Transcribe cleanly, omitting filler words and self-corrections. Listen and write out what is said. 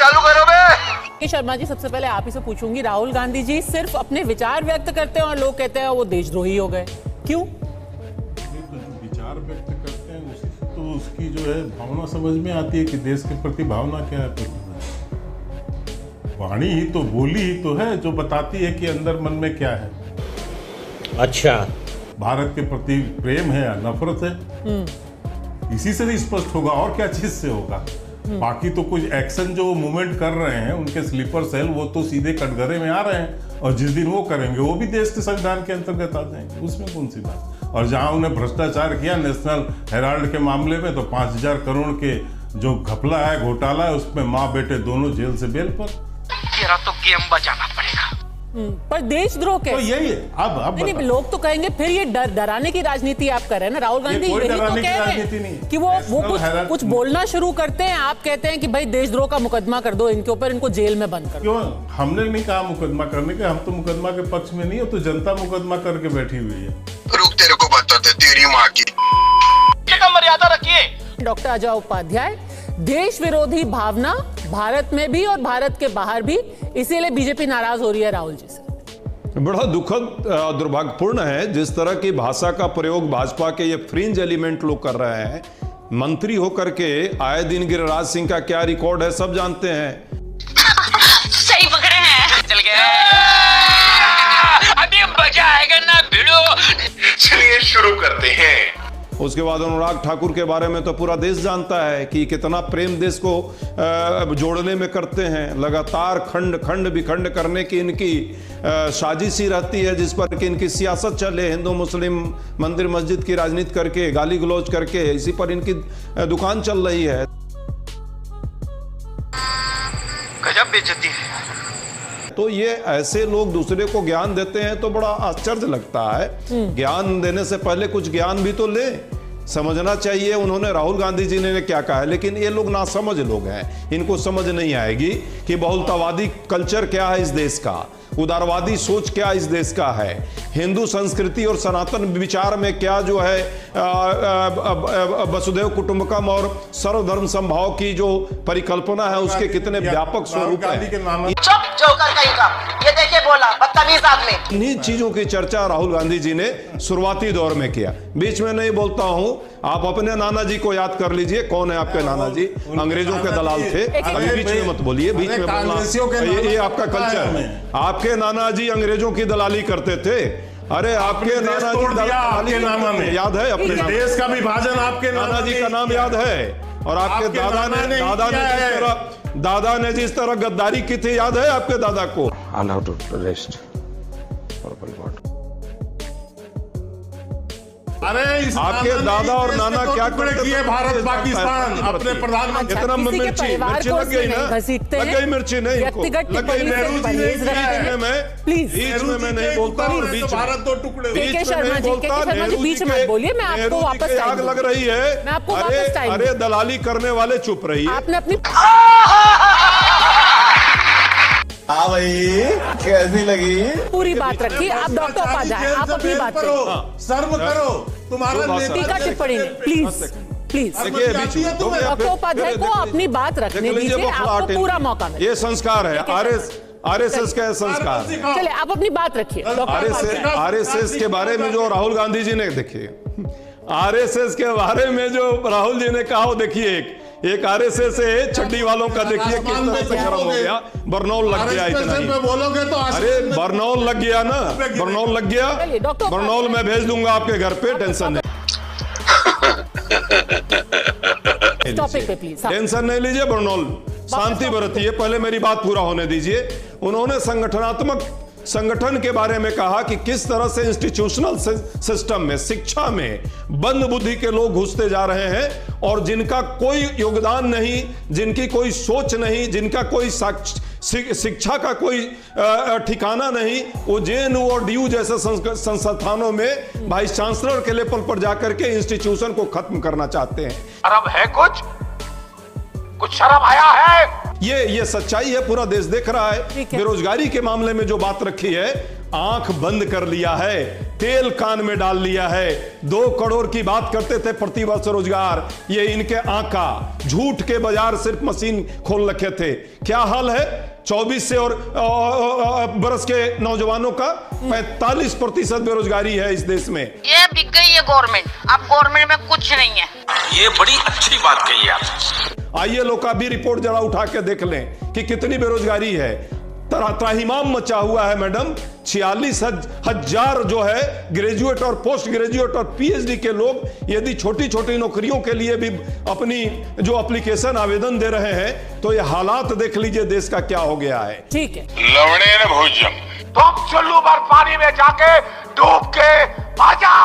चालू करो बे। शर्मा जी, सबसे पहले आप ही से पूछूंगी, राहुल गांधी जी सिर्फ अपने विचार व्यक्त करते हैं और लोग कहते हैं वो देशद्रोही हो गए, क्यों? विचार व्यक्त करते हैं उसी से तो उसकी जो है भावना समझ में आती है कि देश के प्रति भावना क्या है। वाणी ही तो, बोली ही तो है जो बताती है कि अंदर मन में क्या है। अच्छा, भारत के प्रति प्रेम है या नफरत है, इसी से स्पष्ट होगा और क्या चीज से होगा। बाकी तो कुछ एक्शन जो मूवमेंट कर रहे हैं उनके स्लीपर सेल वो तो सीधे कटघरे में आ रहे हैं और जिस दिन वो करेंगे वो भी देश के संविधान के अंतर्गत आ जाएंगे, उसमें कौन सी बात। और जहां उन्हें भ्रष्टाचार किया नेशनल हेराल्ड के मामले में, तो 5,000 करोड़ के जो घपला है, घोटाला है, उसमें माँ बेटे दोनों जेल से बेल पर। तेरा तो गेम बचाना पड़ेगा। पर देशद्रोह तो यही है। अब नहीं, लोग तो कहेंगे फिर ये डराने की राजनीति आप कर रहे हैं ना। राहुल गांधी कोई यही तो डराने की कह रहे राजनीति हैं नहीं। कि वो कुछ बोलना शुरू करते हैं, आप कहते हैं कि भाई देशद्रोह का मुकदमा कर दो इनके ऊपर, इनको जेल में बंद कर दो। क्यों? हमने नहीं कहा मुकदमा करने के, हम तो मुकदमा के पक्ष में नहीं हो, तो जनता मुकदमा करके बैठी हुई है। रुक, तेरे को बताते तेरी माँ की मर्यादा रखिए। डॉक्टर अजय उपाध्याय, देश विरोधी भावना भारत में भी और भारत के बाहर भी, इसीलिए बीजेपी नाराज हो रही है राहुल जी से। बड़ा दुखद दुर्भाग्यपूर्ण है जिस तरह की भाषा का प्रयोग भाजपा के ये फ्रिंज एलिमेंट लोग कर रहे हैं। मंत्री होकर के आए दिन गिरिराज सिंह का क्या रिकॉर्ड है सब जानते हैं। सही पकड़े हैं। चल गया, अभी मजा आएगा ना भिड़ो। चलिए शुरू करते हैं। उसके बाद अनुराग ठाकुर के बारे में तो पूरा देश जानता है कि कितना प्रेम देश को जोड़ने में करते हैं। लगातार खंड खंड विखंड करने की इनकी साजिश ही रहती है, जिस पर कि इनकी सियासत चले, हिंदू मुस्लिम मंदिर मस्जिद की राजनीति करके, गाली गलौज करके, इसी पर इनकी दुकान चल रही है। गजब बेइज्जती है। तो ये ऐसे लोग दूसरे को ज्ञान देते हैं तो बड़ा आश्चर्य लगता है। ज्ञान देने से पहले कुछ ज्ञान भी तो ले, समझना चाहिए उन्होंने। राहुल गांधी जी ने क्या कहा है, लेकिन ये लोग नासमझ लोग हैं, इनको समझ नहीं आएगी कि बहुलतावादी कल्चर क्या है इस देश का, उदारवादी सोच क्या इस देश का है, हिंदू संस्कृति और सनातन विचार में क्या जो है वसुधैव कुटुंबकम और सर्वधर्म संभाव की जो परिकल्पना है उसके कितने व्यापक स्वरूप है। चुप जोकर कहीं का, ये देखिए बोला बदतमीज आदमी। इन्हीं चीजों की चर्चा राहुल गांधी जी ने शुरुआती दौर में किया। बीच में नहीं बोलता हूं, आप अपने नाना जी को याद कर लीजिए। कौन है आपके नाना जी? अंग्रेजों के दलाल थे। अभी बीच में मत बोलिए, बीच में बोलना ये आपका कल्चर है। आपके नाना जी अंग्रेजों की दलाली करते थे। अरे आपके नाना जी आपके नाना में याद है? अपने देश का विभाजन आपके नाना जी का नाम याद है? और आपके दादा ने जिस तरह गद्दारी की थी, याद है आपके दादा को? अरे आपके दादा और नाना क्या किए भारत पाकिस्तान अपने प्रधानमंत्री। कितना मिर्ची लग गई ना, लग गई मिर्ची नहीं इनको, लग गई नेहरू जी ने। बीच में मैं नहीं बोलता और बीच भारत दो टुकड़े, बीच में नहीं बोलता। बीच में बोलिए, मैं आपको वापस आग लग रही है। अरे दलाली करने वाले चुप रहिए। आपने अपनी हाँ भाई, कैसी लगी? पूरी बात रखी। आप डॉक्टर उपाध्याय, आप अपनी बात करो, सर्व करो। तुम्हारा टीका टिप्पणी प्लीज प्लीज। डॉक्टर उपाध्याय को अपनी बात रखने दीजिए, आपको पूरा मौका मिले। ये संस्कार है आरएसएस का संस्कार। चलिए आप अपनी बात रखिए। आरएसएस के बारे में जो राहुल गांधी जी ने, देखिए आरएसएस के बारे में जो राहुल जी ने कहा, देखिए एक आरएसएस से छड्डी वालों का देखिए किस तरह से गरम हो गया। बरनौल लग गया इतना ही। बोलोगे तो अरे बरनौल लग गया ना, बरनौल लग गया। बरनौल मैं भेज दूंगा आपके घर पे, टेंशन नहीं। टेंशन नहीं लीजिए, बरनौल शांति बरतिए। पहले मेरी बात पूरा होने दीजिए। उन्होंने संगठन के बारे में कहा कि किस तरह से इंस्टीट्यूशनल सिस्टम में, शिक्षा में बंद बुद्धि के लोग घुसते जा रहे हैं और जिनका कोई योगदान नहीं, जिनकी कोई सोच नहीं, जिनका कोई शिक्षा का कोई ठिकाना नहीं, वो जेएनयू और डीयू जैसे संस्थानों में वाइस चांसलर के लेवल पर जाकर के इंस्टीट्यूशन को खत्म करना चाहते हैं। शर्म है कुछ शर्म आया है? ये सच्चाई है, पूरा देश देख रहा है। बेरोजगारी के मामले में जो बात रखी है, आंख बंद कर लिया है। तेल कान में डाल लिया है। 2 करोड़ की बात करते थे प्रतिवर्ष रोजगार, ये इनके आंका झूठ के बाजार सिर्फ मशीन खोल रखे थे। क्या हाल है 24 से और बरस के नौजवानों का 45% बेरोजगारी है इस देश में। ये बिक गई है गवर्नमेंट, अब गवर्नमेंट में कुछ नहीं है। ये बड़ी अच्छी बात कही आप। आइए लोग का भी रिपोर्ट जरा उठा के देख लें कि कितनी बेरोजगारी है। त्राहिमाम मचा हुआ है मैडम। 46,000 जो है ग्रेजुएट और पोस्ट ग्रेजुएट और पीएचडी के लोग यदि छोटी छोटी नौकरियों के लिए भी अपनी जो एप्लीकेशन आवेदन दे रहे हैं, तो ये हालात देख लीजिए देश का क्या हो गया है। ठीक है, लवणे ने भोजन तुम चुल्लू पर पानी में जाके डूब के मर जाओ।